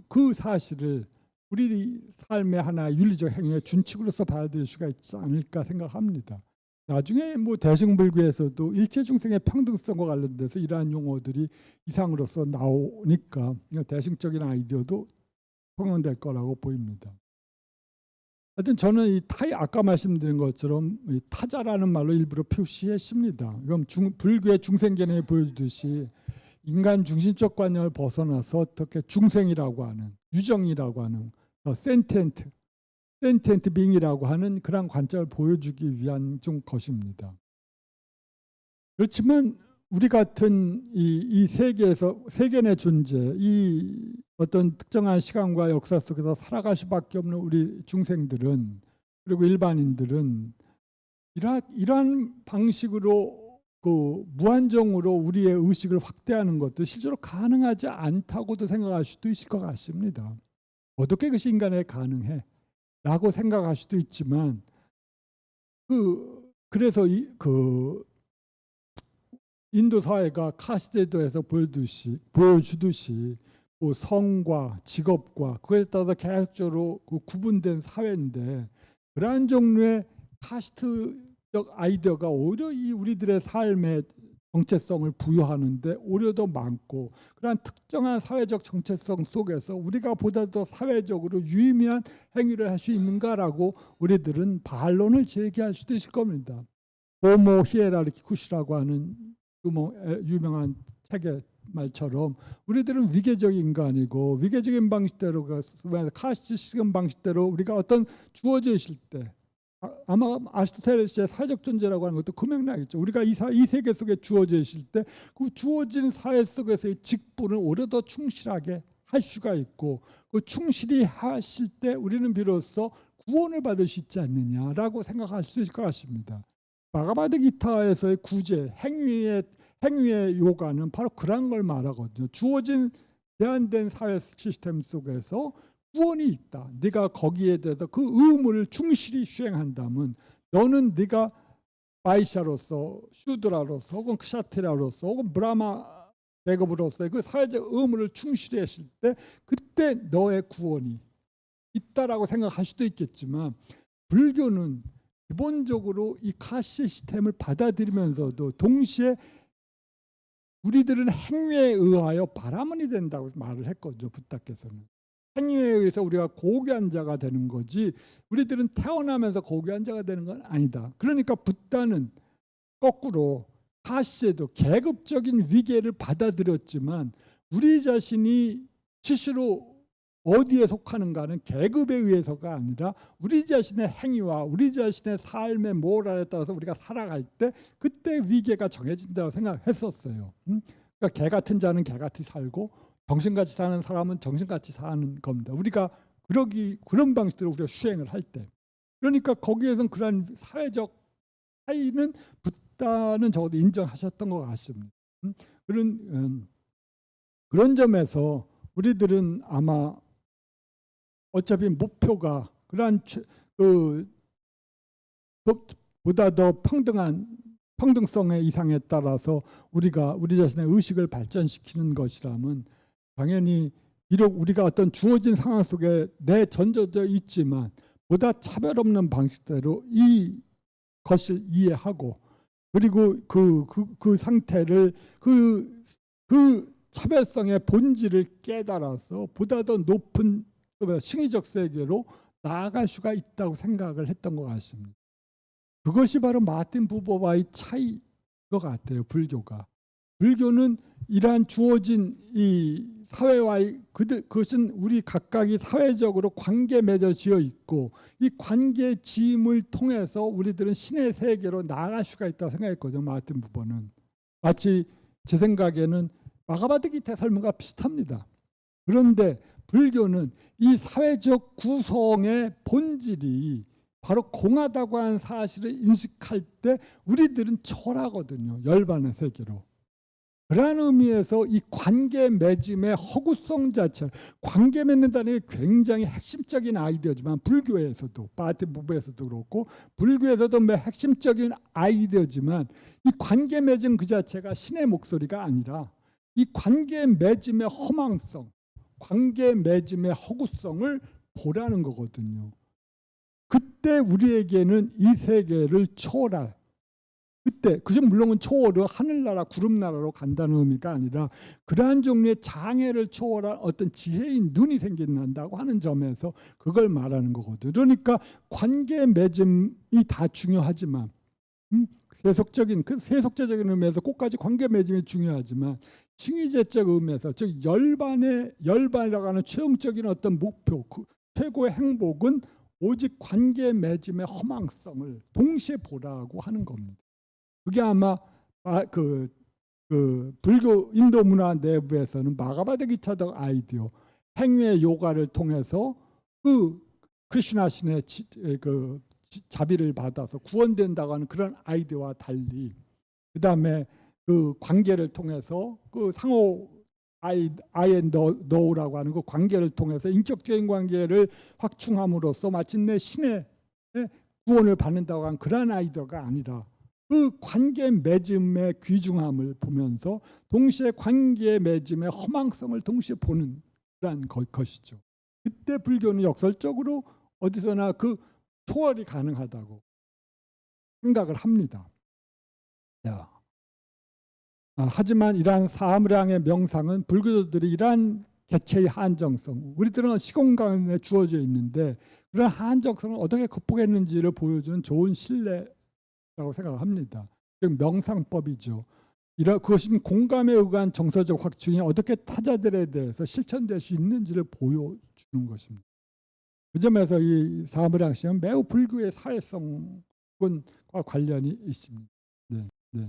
그 사실을 우리 삶의 하나의 윤리적 행위의 준칙으로서 받아들일 수가 있지 않을까 생각합니다. 나중에 뭐 대승불교에서도 일체중생의 평등성과 관련돼서 이러한 용어들이 이상으로서 나오니까 대승적인 아이디어도 통용될 거라고 보입니다. 하여튼 저는 아까 말씀드린 것처럼 이 타자라는 말로 일부러 표시했습니다. 그럼 불교의 중생 개념이 보여주듯이 인간 중심적 관념을 벗어나서 어떻게 중생이라고 하는, 유정이라고 하는, 센텐트 빙이라고 하는 그런 관점을 보여주기 위한 좀 것입니다. 그렇지만 우리 같은 이 세계에서 세계의 존재, 이 어떤 특정한 시간과 역사 속에서 살아갈 수밖에 없는 우리 중생들은, 그리고 일반인들은 이러한 방식으로 그 무한정으로 우리의 의식을 확대하는 것도 실제로 가능하지 않다고도 생각할 수도 있을 것 같습니다. 어떻게 그것이 인간에 가능해? 라고 생각할 수도 있지만 그래서 인도 사회가 카스테도에서 보여주듯이 뭐 성과 직업과 그에 따라서 계속적으로 구분된 사회인데 그러한 종류의 카스트적 아이디어가 오히려 이 우리들의 삶의 정체성을 부여하는데 오히려 더 많고 그러한 특정한 사회적 정체성 속에서 우리가 보다 더 사회적으로 유의미한 행위를 할 수 있는가라고 우리들은 반론을 제기할 수도 있을 겁니다. 호모 히에라르키쿠스라고 하는 유명한 책의 말처럼 우리들은 위계적인 인간이고 위계적인 방식대로 카시스틱한 방식대로 우리가 어떤 주어져 있을 때 아마 아리스토텔레스의 사회적 존재라고 하는 것도 그 맥락이죠. 우리가 이 세계 속에 주어져 있을 때 그 주어진 사회 속에서의 직분을 오히려 더 충실하게 할 수가 있고 그 충실히 하실 때 우리는 비로소 구원을 받을 수 있지 않느냐라고 생각할 수 있을 것 같습니다. 바가바드기타에서의 구제, 행위의 요가는 바로 그런 걸 말하거든요. 주어진 제한된 사회 시스템 속에서 구원이 있다. 네가 거기에 대해서 그 의무를 충실히 수행한다면 너는 네가 바이샤로서, 슈드라로서, 혹은 크샤트라로서, 혹은 브라마 계급으로서의 그 사회적 의무를 충실히 했을 때 그때 너의 구원이 있다라고 생각할 수도 있겠지만 불교는 기본적으로 이 카시 시스템을 받아들이면서도 동시에 우리들은 행위에 의하여 바라문이 된다고 말을 했거든요. 붓다께서는. 행위에 의해서 우리가 고귀한 자가 되는 거지 우리들은 태어나면서 고귀한 자가 되는 건 아니다. 그러니까 붓다는 거꾸로 카시에도 계급적인 위계를 받아들였지만 우리 자신이 실제로 어디에 속하는가는 계급에 의해서가 아니라 우리 자신의 행위와 우리 자신의 삶의 모랄에 따라서 우리가 살아갈 때 그때 위계가 정해진다고 생각했었어요. 그러니까 개 같은 자는 개같이 살고 정신같이 사는 사람은 정신같이 사는 겁니다. 우리가 그런 방식으로 우리가 수행을 할 때. 그러니까 거기에서는 그런 사회적 차이는 붓다는 적어도 인정하셨던 것 같습니다. 그런 점에서 우리들은 아마 어차피 목표가 그러한 보다 더 평등성의 이상에 따라서 우리 자신의 의식을 발전시키는 것이라면 당연히 비록 우리가 어떤 주어진 상황 속에 내전져져 있지만 보다 차별 없는 방식대로 이 것을 이해하고 그리고 그 상태를 그 차별성의 본질을 깨달아서 보다 더 높은 승리적 세계로 나아갈 수가 있다고 생각을 했던 것 같습니다. 그것이 바로 마틴 부버와의 차이인 것 같아요. 불교는 이러한 주어진 이 사회와의 그것은 우리 각각이 사회적으로 관계 맺어지어 있고 이 관계 지임을 통해서 우리들은 신의 세계로 나아갈 수가 있다고 생각했거든요. 마틴 부버는 마치 제 생각에는 마가바드기타 설명과 비슷합니다. 그런데 불교는 이 사회적 구성의 본질이 바로 공하다고 하는 사실을 인식할 때 우리들은 초월하거든요. 열반의 세계로. 그러한 의미에서 이 관계 맺음의 허구성 자체, 관계 맺는다는 게 굉장히 핵심적인 아이디어지만 불교에서도, 마틴 부버에서도 그렇고 불교에서도 핵심적인 아이디어지만 이 관계 맺음 그 자체가 신의 목소리가 아니라 이 관계 맺음의 허망성, 관계 맺음의 허구성을 보라는 거거든요. 그때 우리에게는 이 세계를 초월할 그때 그중 물론 초월은 하늘나라 구름나라로 간다는 의미가 아니라 그러한 종류의 장애를 초월할 어떤 지혜인 눈이 생긴다고 하는 점에서 그걸 말하는 거거든요. 그러니까 관계 맺음이 다 중요하지만 세속제적인 의미에서 꼭까지 관계 맺음이 중요하지만 칭의제적 의미에서 즉 열반이라고 하는 최종적인 어떤 목표 최고의 행복은 오직 관계 맺음의 허망성을 동시에 보라고 하는 겁니다. 그게 아마 불교 인도 문화 내부에서는 마가바드기타적 아이디어 행위의 요가를 통해서 크리슈나 신의 자비를 받아서 구원된다고 하는 그런 아이디어와 달리 그다음에 그 관계를 통해서 그 상호 아이앤너라고 하는 그 관계를 통해서 인격적인 관계를 확충함으로써 마침내 신의 구원을 받는다고 하는 그런 아이디어가 아니라 그 관계 맺음의 귀중함을 보면서 동시에 관계 맺음의 허망성을 동시에 보는 그런 것이죠. 그때 불교는 역설적으로 어디서나 그 초월이 가능하다고 생각을 합니다. 하지만 이러한 사무량의 명상은 불교도들이 이러한 개체의 한정성, 우리들은 시공간에 주어져 있는데 그런 한정성을 어떻게 극복했는지를 보여주는 좋은 신뢰라고 생각을 합니다. 즉 명상법이죠. 그것은 공감에 의한 정서적 확충이 어떻게 타자들에 대해서 실천될 수 있는지를 보여주는 것입니다. 그 점에서 이 사무량심은 매우 불교의 사회성과 관련이 있습니다. 네.